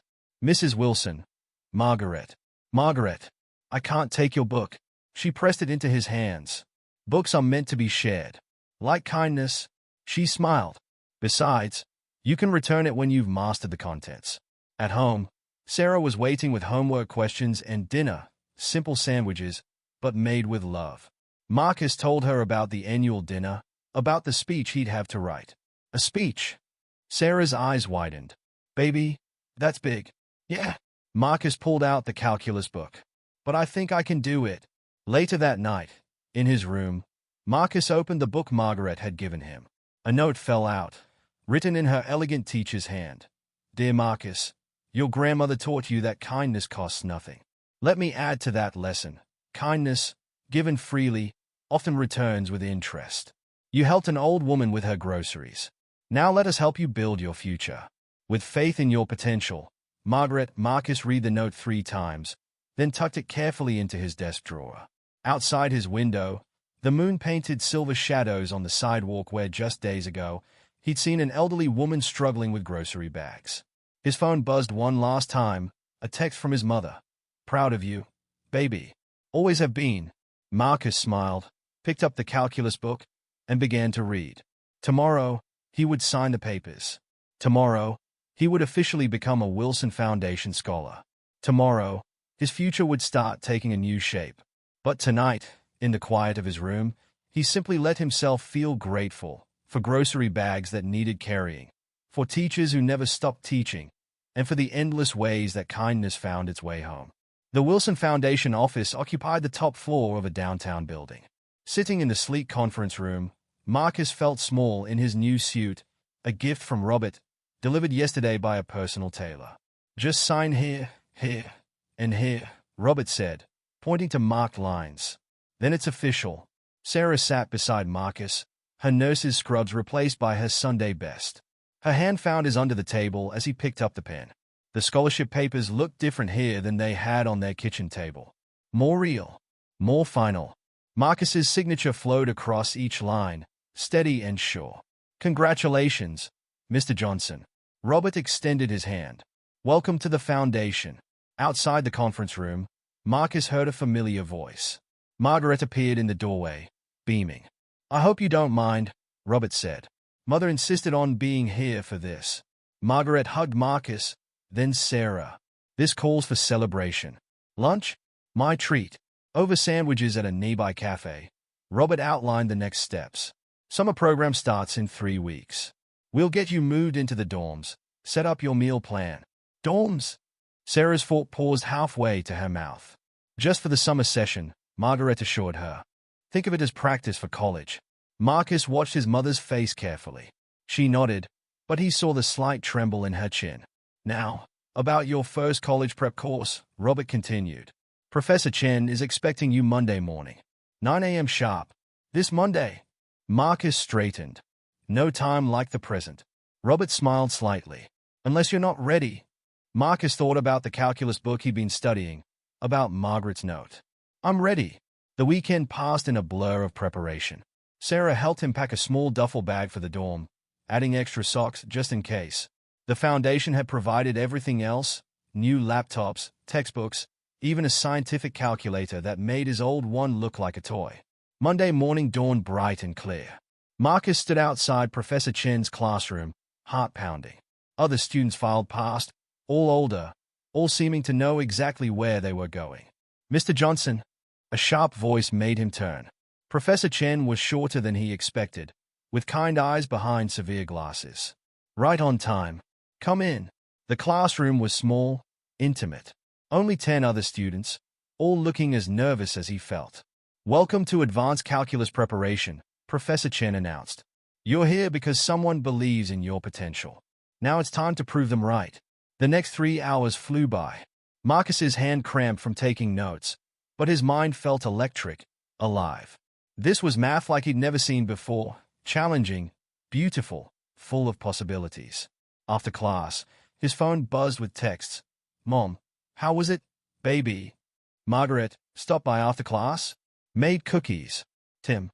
Speaker 1: Mrs. Wilson. Margaret. Margaret. I can't take your book. She pressed it into his hands. Books are meant to be shared. Like kindness. She smiled. Besides, you can return it when you've mastered the contents. At home, Sarah was waiting with homework questions and dinner, simple sandwiches, but made with love. Marcus told her about the annual dinner, about the speech he'd have to write. A speech? Sarah's eyes widened. Baby, that's big. Yeah. Marcus pulled out the calculus book. But I think I can do it. Later that night, in his room, Marcus opened the book Margaret had given him. A note fell out, written in her elegant teacher's hand. Dear Marcus, your grandmother taught you that kindness costs nothing. Let me add to that lesson. Kindness, given freely, often returns with interest. You helped an old woman with her groceries. Now let us help you build your future. With faith in your potential, Marcus read the note 3 times, then tucked it carefully into his desk drawer. Outside his window, the moon painted silver shadows on the sidewalk where just days ago, he'd seen an elderly woman struggling with grocery bags. His phone buzzed one last time, a text from his mother. Proud of you, baby. Always have been. Marcus smiled, picked up the calculus book, and began to read. Tomorrow, he would sign the papers. Tomorrow, he would officially become a Wilson Foundation scholar. Tomorrow, his future would start taking a new shape. But tonight, in the quiet of his room, he simply let himself feel grateful for grocery bags that needed carrying, for teachers who never stopped teaching, and for the endless ways that kindness found its way home. The Wilson Foundation office occupied the top floor of a downtown building. Sitting in the sleek conference room, Marcus felt small in his new suit, a gift from Robert, delivered yesterday by a personal tailor. Just sign here, here, and here, Robert said, pointing to marked lines. Then it's official. Sarah sat beside Marcus, her nurse's scrubs replaced by her Sunday best. Her hand found his under the table as he picked up the pen. The scholarship papers looked different here than they had on their kitchen table. More real. More final. Marcus's signature flowed across each line, steady and sure. Congratulations, Mr. Johnson. Robert extended his hand. Welcome to the Foundation. Outside the conference room, Marcus heard a familiar voice. Margaret appeared in the doorway, beaming. I hope you don't mind, Robert said. Mother insisted on being here for this. Margaret hugged Marcus, then Sarah. This calls for celebration. Lunch? My treat. Over sandwiches at a nearby cafe, Robert outlined the next steps. Summer program starts in 3 weeks. We'll get you moved into the dorms. Set up your meal plan. Dorms? Sarah's fork paused halfway to her mouth. Just for the summer session, Margaret assured her. Think of it as practice for college. Marcus watched his mother's face carefully. She nodded, but he saw the slight tremble in her chin. Now, about your first college prep course, Robert continued. Professor Chen is expecting you Monday morning. 9 a.m. sharp. This Monday. Marcus straightened. No time like the present. Robert smiled slightly. Unless you're not ready. Marcus thought about the calculus book he'd been studying, about Margaret's note. I'm ready. The weekend passed in a blur of preparation. Sarah helped him pack a small duffel bag for the dorm, adding extra socks just in case. The foundation had provided everything else, new laptops, textbooks, even a scientific calculator that made his old one look like a toy. Monday morning dawned bright and clear. Marcus stood outside Professor Chen's classroom, heart pounding. Other students filed past, all older, all seeming to know exactly where they were going. Mr. Johnson, a sharp voice made him turn. Professor Chen was shorter than he expected, with kind eyes behind severe glasses. Right on time. Come in. The classroom was small, intimate. Only 10 other students, all looking as nervous as he felt. Welcome to Advanced Calculus Preparation, Professor Chen announced. You're here because someone believes in your potential. Now it's time to prove them right. The next 3 hours flew by. Marcus's hand cramped from taking notes, but his mind felt electric, alive. This was math like he'd never seen before, challenging, beautiful, full of possibilities. After class, his phone buzzed with texts. Mom, how was it? Baby. Margaret, stopped by after class? Made cookies. Tim,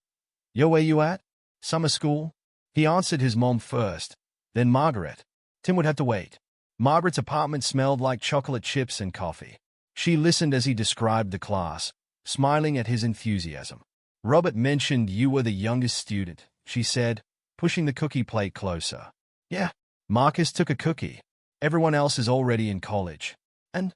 Speaker 1: yo, where you at? Summer school? He answered his mom first, then Margaret. Tim would have to wait. Margaret's apartment smelled like chocolate chips and coffee. She listened as he described the class, smiling at his enthusiasm. Robert mentioned you were the youngest student, she said, pushing the cookie plate closer. Yeah. Marcus took a cookie. Everyone else is already in college. And?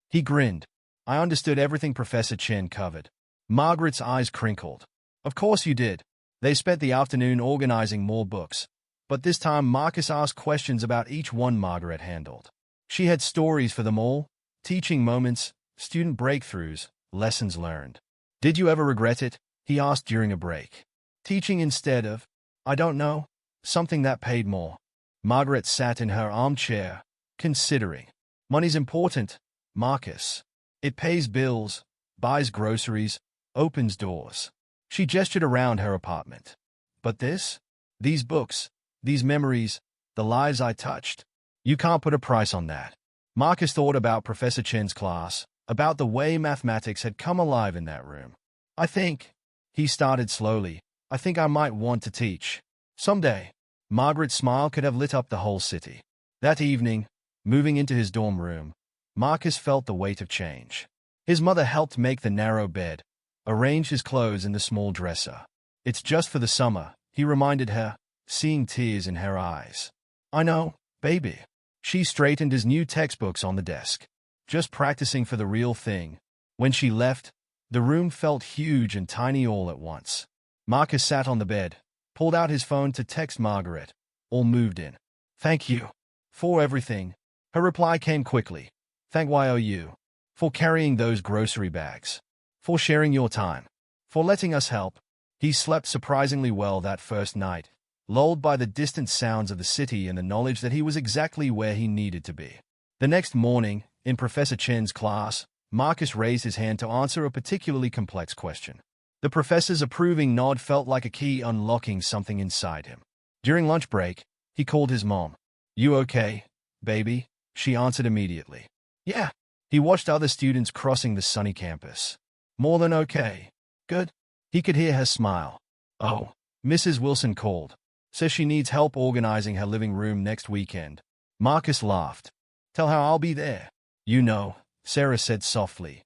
Speaker 1: He grinned. I understood everything Professor Chen covered. Margaret's eyes crinkled. Of course you did. They spent the afternoon organizing more books. But this time Marcus asked questions about each one Margaret handled. She had stories for them all, teaching moments, student breakthroughs, lessons learned. Did you ever regret it? He asked during a break. Teaching instead of, I don't know, something that paid more. Margaret sat in her armchair, considering. Money's important, Marcus. It pays bills, buys groceries, opens doors. She gestured around her apartment. But this? These books, these memories, the lives I touched. You can't put a price on that. Marcus thought about Professor Chen's class, about the way mathematics had come alive in that room. I think, he started slowly, I think I might want to teach. Someday. Margaret's smile could have lit up the whole city. That evening, moving into his dorm room, Marcus felt the weight of change. His mother helped make the narrow bed, arrange his clothes in the small dresser. It's just for the summer, he reminded her, seeing tears in her eyes. I know, baby. She straightened his new textbooks on the desk. Just practicing for the real thing. When she left, the room felt huge and tiny all at once. Marcus sat on the bed, pulled out his phone to text Margaret, all moved in. Thank you. For everything. Her reply came quickly. Thank you. For carrying those grocery bags. For sharing your time. For letting us help. He slept surprisingly well that first night, lulled by the distant sounds of the city and the knowledge that he was exactly where he needed to be. The next morning, in Professor Chen's class, Marcus raised his hand to answer a particularly complex question. The professor's approving nod felt like a key unlocking something inside him. During lunch break, he called his mom. You okay, baby? She answered immediately. Yeah. He watched other students crossing the sunny campus. More than okay. Good. He could hear her smile. Oh, Mrs. Wilson called. Says she needs help organizing her living room next weekend. Marcus laughed. Tell her I'll be there. You know, Sarah said softly.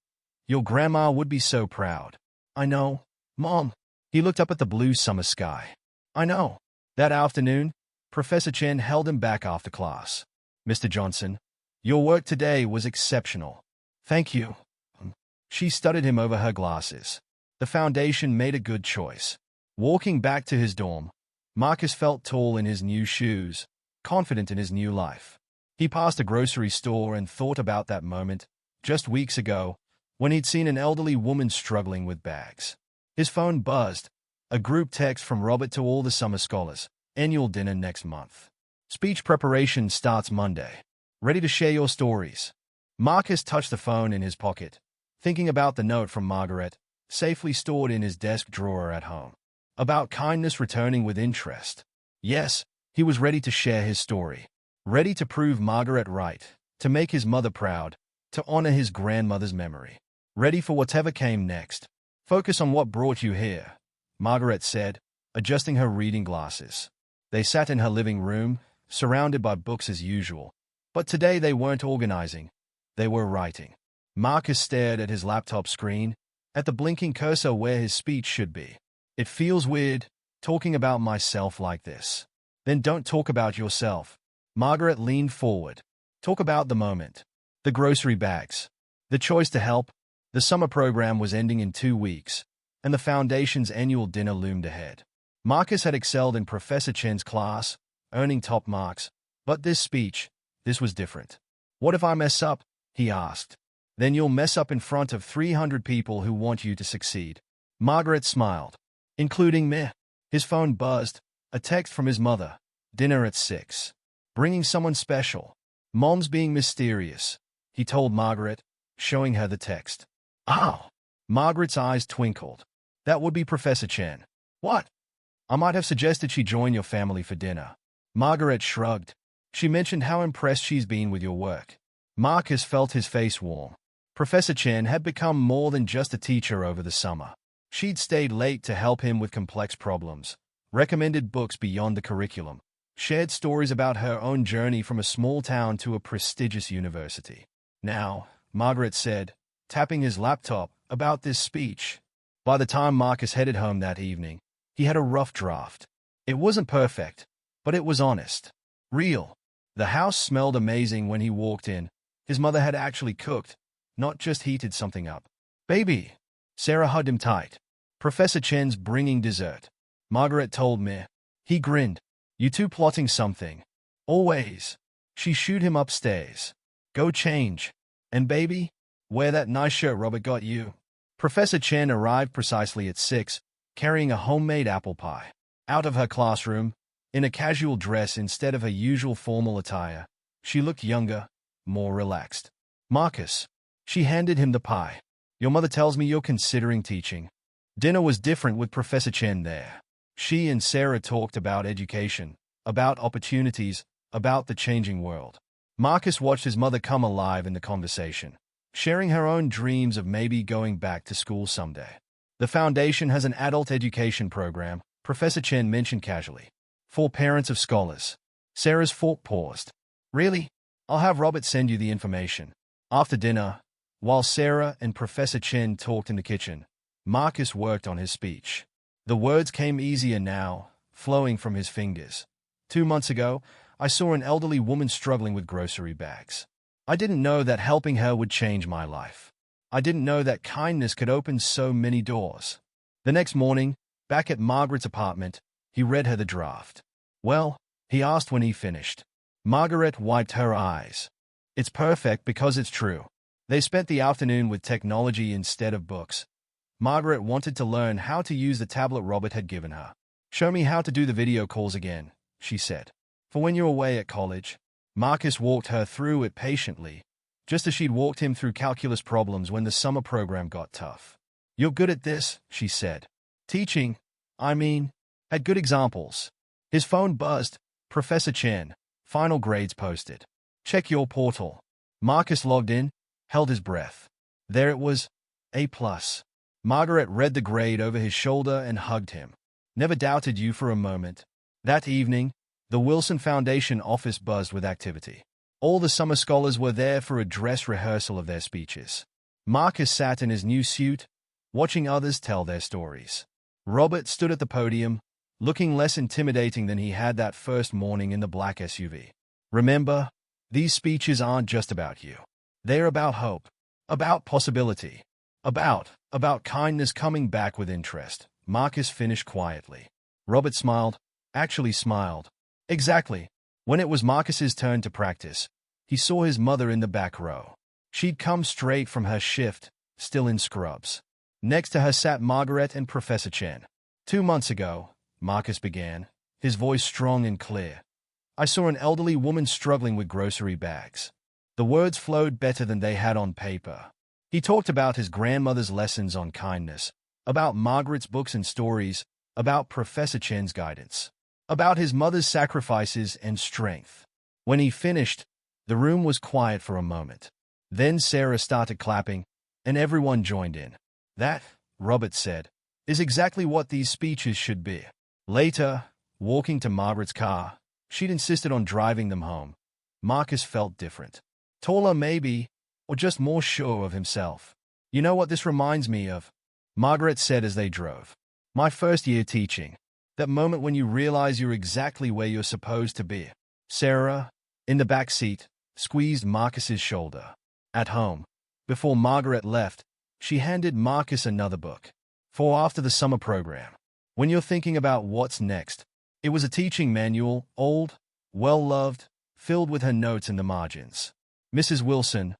Speaker 1: Your grandma would be so proud. I know, Mom. He looked up at the blue summer sky. I know. That afternoon, Professor Chen held him back after class. Mr. Johnson, your work today was exceptional. Thank you. She studied him over her glasses. The foundation made a good choice. Walking back to his dorm, Marcus felt tall in his new shoes, confident in his new life. He passed a grocery store and thought about that moment, just weeks ago, when he'd seen an elderly woman struggling with bags. His phone buzzed, a group text from Robert to all the summer scholars. Annual dinner next month. Speech preparation starts Monday. Ready to share your stories? Marcus touched the phone in his pocket, thinking about the note from Margaret, safely stored in his desk drawer at home. About kindness returning with interest. Yes, he was ready to share his story. Ready to prove Margaret right, to make his mother proud, to honor his grandmother's memory. Ready for whatever came next. Focus on what brought you here, Margaret said, adjusting her reading glasses. They sat in her living room, surrounded by books as usual. But today they weren't organizing. They were writing. Marcus stared at his laptop screen, at the blinking cursor where his speech should be. It feels weird, talking about myself like this. Then don't talk about yourself. Margaret leaned forward. Talk about the moment. The grocery bags. The choice to help. The summer program was ending in 2 weeks, and the Foundation's annual dinner loomed ahead. Marcus had excelled in Professor Chen's class, earning top marks, but this speech, this was different. What if I mess up? He asked. Then you'll mess up in front of 300 people who want you to succeed. Margaret smiled. Including me. His phone buzzed, a text from his mother. Dinner at 6. Bringing someone special. Mom's being mysterious, he told Margaret, showing her the text. Oh! Margaret's eyes twinkled. That would be Professor Chen. What? I might have suggested she join your family for dinner. Margaret shrugged. She mentioned how impressed she's been with your work. Marcus felt his face warm. Professor Chen had become more than just a teacher over the summer. She'd stayed late to help him with complex problems, recommended books beyond the curriculum, shared stories about her own journey from a small town to a prestigious university. Now, Margaret said, tapping his laptop, about this speech. By the time Marcus headed home that evening, he had a rough draft. It wasn't perfect, but it was honest. Real. The house smelled amazing when he walked in. His mother had actually cooked, not just heated something up. Baby! Sarah hugged him tight. Professor Chen's bringing dessert. Margaret told me. He grinned. You two plotting something. Always. She shooed him upstairs. Go change. And baby, wear that nice shirt Robert got you. Professor Chen arrived precisely at 6, carrying a homemade apple pie. Out of her classroom, in a casual dress instead of her usual formal attire, she looked younger, more relaxed. Marcus. She handed him the pie. Your mother tells me you're considering teaching. Dinner was different with Professor Chen there. She and Sarah talked about education, about opportunities, about the changing world. Marcus watched his mother come alive in the conversation, sharing her own dreams of maybe going back to school someday. The Foundation has an adult education program, Professor Chen mentioned casually. For parents of scholars. Sarah's fork paused. Really? I'll have Robert send you the information. After dinner, while Sarah and Professor Chen talked in the kitchen, Marcus worked on his speech. The words came easier now, flowing from his fingers. 2 months ago, I saw an elderly woman struggling with grocery bags. I didn't know that helping her would change my life. I didn't know that kindness could open so many doors. The next morning, back at Margaret's apartment, he read her the draft. Well, he asked when he finished. Margaret wiped her eyes. It's perfect because it's true. They spent the afternoon with technology instead of books. Margaret wanted to learn how to use the tablet Robert had given her. Show me how to do the video calls again, she said. For when you're away at college. Marcus walked her through it patiently, just as she'd walked him through calculus problems when the summer program got tough. You're good at this, she said. Teaching, had good examples. His phone buzzed. Professor Chen. Final grades posted. Check your portal. Marcus logged in, held his breath. There it was, A+. Margaret read the grade over his shoulder and hugged him. Never doubted you for a moment. That evening, the Wilson Foundation office buzzed with activity. All the summer scholars were there for a dress rehearsal of their speeches. Marcus sat in his new suit, watching others tell their stories. Robert stood at the podium, looking less intimidating than he had that first morning in the black SUV. Remember, these speeches aren't just about you. They're about hope, about possibility, about kindness coming back with interest, Marcus finished quietly. Robert smiled, actually smiled. Exactly. When it was Marcus's turn to practice, he saw his mother in the back row. She'd come straight from her shift, still in scrubs. Next to her sat Margaret and Professor Chen. 2 months ago, Marcus began, his voice strong and clear. I saw an elderly woman struggling with grocery bags. The words flowed better than they had on paper. He talked about his grandmother's lessons on kindness, about Margaret's books and stories, about Professor Chen's guidance, about his mother's sacrifices and strength. When he finished, the room was quiet for a moment. Then Sarah started clapping, and everyone joined in. That, Robert said, is exactly what these speeches should be. Later, walking to Margaret's car, she'd insisted on driving them home. Marcus felt different. Taller maybe, or just more sure of himself. You know what this reminds me of? Margaret said as they drove. My first year teaching. That moment when you realize you're exactly where you're supposed to be. Sarah, in the back seat, squeezed Marcus's shoulder. At home, before Margaret left, she handed Marcus another book. For after the summer program. When you're thinking about what's next, it was a teaching manual, old, well-loved, filled with her notes in the margins. Mrs. Wilson,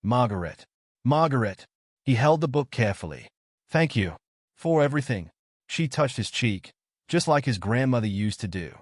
Speaker 1: Margaret. Margaret. He held the book carefully. Thank you. For everything. She touched his cheek, just like his grandmother used to do.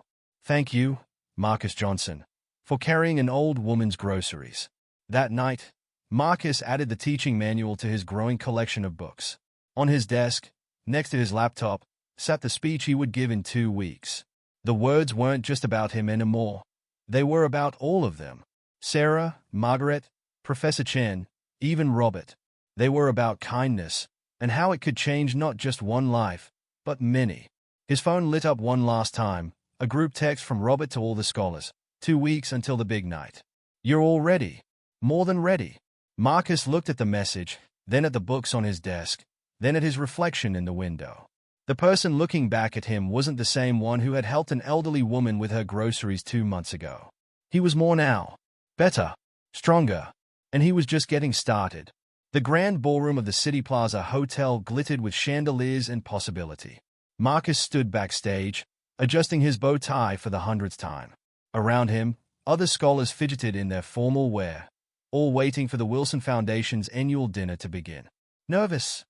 Speaker 1: Thank you, Marcus Johnson, for carrying an old woman's groceries. That night, Marcus added the teaching manual to his growing collection of books. On his desk, next to his laptop, sat the speech he would give in 2 weeks. The words weren't just about him anymore. They were about all of them. Sarah, Margaret, Professor Chen, even Robert. They were about kindness, and how it could change not just one life, but many. His phone lit up one last time, a group text from Robert to all the scholars. 2 weeks until the big night. You're all ready. More than ready. Marcus looked at the message, then at the books on his desk, then at his reflection in the window. The person looking back at him wasn't the same one who had helped an elderly woman with her groceries 2 months ago. He was more now. Better. Stronger. And he was just getting started. The grand ballroom of the City Plaza Hotel glittered with chandeliers and possibility. Marcus stood backstage, adjusting his bow tie for the 100th time. Around him, other scholars fidgeted in their formal wear, all waiting for the Wilson Foundation's annual dinner to begin. Nervous.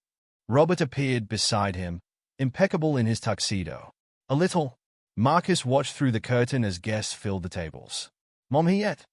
Speaker 1: Robert appeared beside him, impeccable in his tuxedo. A little. Marcus watched through the curtain as guests filled the tables. Mom he yet?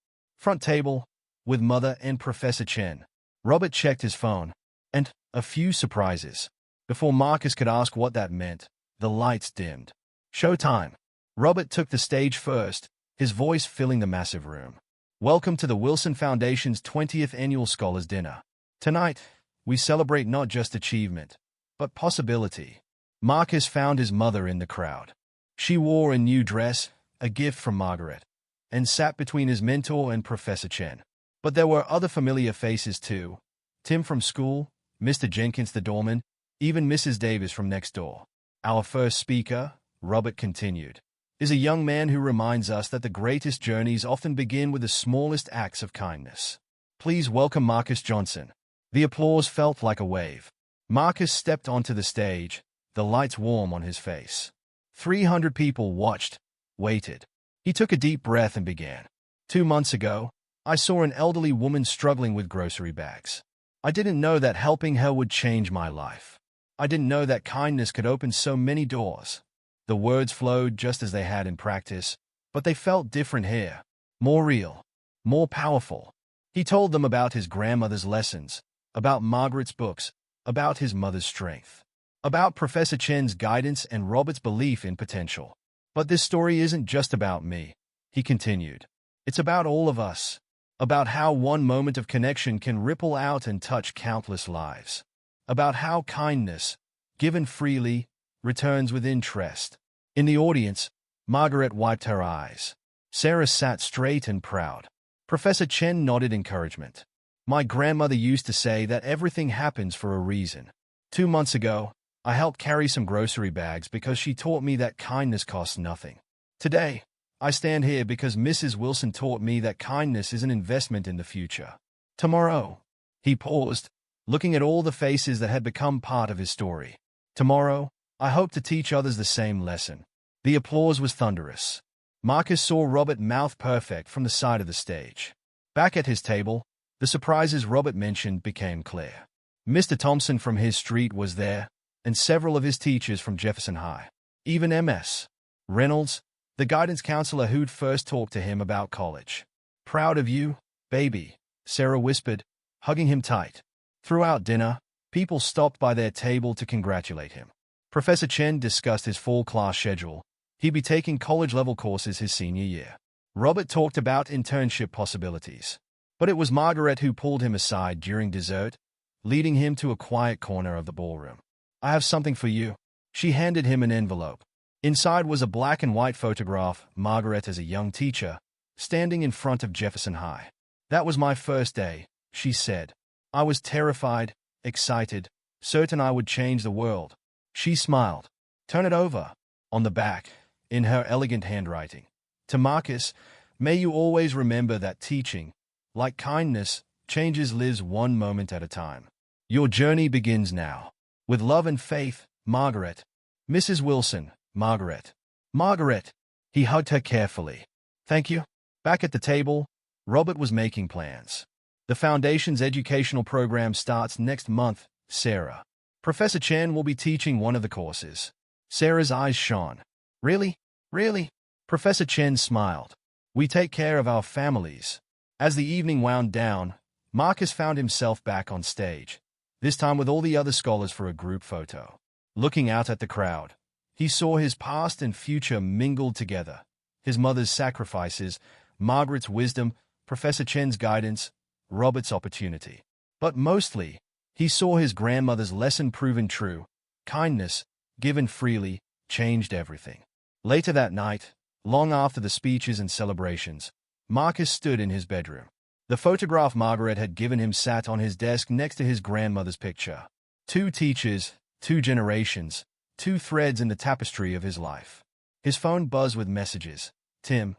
Speaker 1: Front table, with Mother and Professor Chen. Robert checked his phone. And a few surprises. Before Marcus could ask what that meant, the lights dimmed. Showtime. Robert took the stage first, his voice filling the massive room. Welcome to the Wilson Foundation's 20th Annual Scholars Dinner. Tonight, we celebrate not just achievement, but possibility. Marcus found his mother in the crowd. She wore a new dress, a gift from Margaret, and sat between his mentor and Professor Chen. But there were other familiar faces too. Tim from school, Mr. Jenkins the doorman, even Mrs. Davis from next door. Our first speaker, Robert continued, is a young man who reminds us that the greatest journeys often begin with the smallest acts of kindness. Please welcome Marcus Johnson. The applause felt like a wave. Marcus stepped onto the stage, the lights warm on his face. 300 people watched, waited. He took a deep breath and began. 2 months ago, I saw an elderly woman struggling with grocery bags. I didn't know that helping her would change my life. I didn't know that kindness could open so many doors. The words flowed just as they had in practice, but they felt different here. More real. More powerful. He told them about his grandmother's lessons, about Margaret's books, about his mother's strength, about Professor Chen's guidance and Robert's belief in potential. But this story isn't just about me, he continued. It's about all of us. About how one moment of connection can ripple out and touch countless lives. About how kindness, given freely, returns with interest. In the audience, Margaret wiped her eyes. Sarah sat straight and proud. Professor Chen nodded encouragement. My grandmother used to say that everything happens for a reason. 2 months ago, I helped carry some grocery bags because she taught me that kindness costs nothing. Today, I stand here because Mrs. Wilson taught me that kindness is an investment in the future. Tomorrow, he paused, looking at all the faces that had become part of his story. Tomorrow, I hope to teach others the same lesson." The applause was thunderous. Marcus saw Robert mouth perfect from the side of the stage. Back at his table, the surprises Robert mentioned became clear. Mr. Thompson from his street was there, and several of his teachers from Jefferson High. Even Ms. Reynolds, the guidance counselor who'd first talked to him about college. "Proud of you, baby," Sarah whispered, hugging him tight. Throughout dinner, people stopped by their table to congratulate him. Professor Chen discussed his fall class schedule. He'd be taking college-level courses his senior year. Robert talked about internship possibilities. But it was Margaret who pulled him aside during dessert, leading him to a quiet corner of the ballroom. "I have something for you." She handed him an envelope. Inside was a black and white photograph, Margaret as a young teacher, standing in front of Jefferson High. "That was my first day," she said. "I was terrified, excited, certain I would change the world." She smiled. "Turn it over." On the back, in her elegant handwriting. "To Marcus, may you always remember that teaching, like kindness, changes lives one moment at a time. Your journey begins now. With love and faith, Margaret." "Mrs. Wilson, Margaret." "Margaret." He hugged her carefully. "Thank you." Back at the table, Robert was making plans. "The Foundation's educational program starts next month, Sarah. Professor Chen will be teaching one of the courses." Sarah's eyes shone. "Really? Really?" Professor Chen smiled. "We take care of our families." As the evening wound down, Marcus found himself back on stage, this time with all the other scholars for a group photo. Looking out at the crowd, he saw his past and future mingled together. His mother's sacrifices, Margaret's wisdom, Professor Chen's guidance, Robert's opportunity. But mostly, he saw his grandmother's lesson proven true. Kindness, given freely, changed everything. Later that night, long after the speeches and celebrations, Marcus stood in his bedroom. The photograph Margaret had given him sat on his desk next to his grandmother's picture. Two teachers, two generations, two threads in the tapestry of his life. His phone buzzed with messages. "Tim.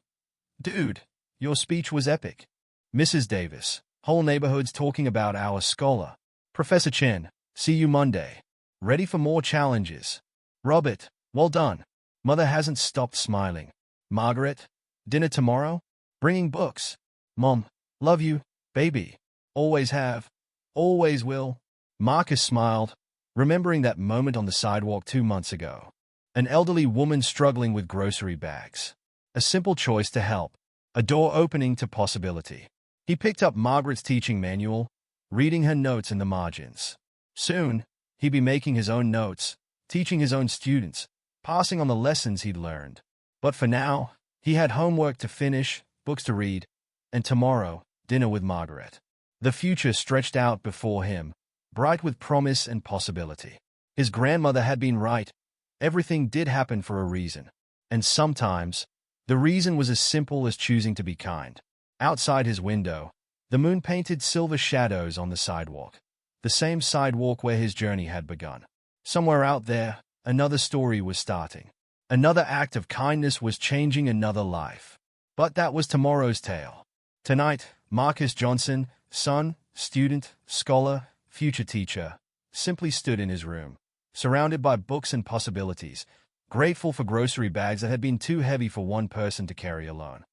Speaker 1: Dude, your speech was epic." "Mrs. Davis. Whole neighborhood's talking about our scholar." "Professor Chen. See you Monday. Ready for more challenges." "Robert. Well done." Mother hasn't stopped smiling. "Margaret. Dinner tomorrow? Bringing books." "Mom. Love you, baby. Always have. Always will." Marcus smiled, remembering that moment on the sidewalk 2 months ago. An elderly woman struggling with grocery bags. A simple choice to help. A door opening to possibility. He picked up Margaret's teaching manual, reading her notes in the margins. Soon, he'd be making his own notes, teaching his own students, passing on the lessons he'd learned. But for now, he had homework to finish, books to read, and tomorrow, dinner with Margaret. The future stretched out before him, bright with promise and possibility. His grandmother had been right. Everything did happen for a reason. And sometimes, the reason was as simple as choosing to be kind. Outside his window, the moon painted silver shadows on the sidewalk. The same sidewalk where his journey had begun. Somewhere out there, another story was starting. Another act of kindness was changing another life. But that was tomorrow's tale. Tonight, Marcus Johnson, son, student, scholar, future teacher, simply stood in his room, surrounded by books and possibilities, grateful for grocery bags that had been too heavy for one person to carry alone.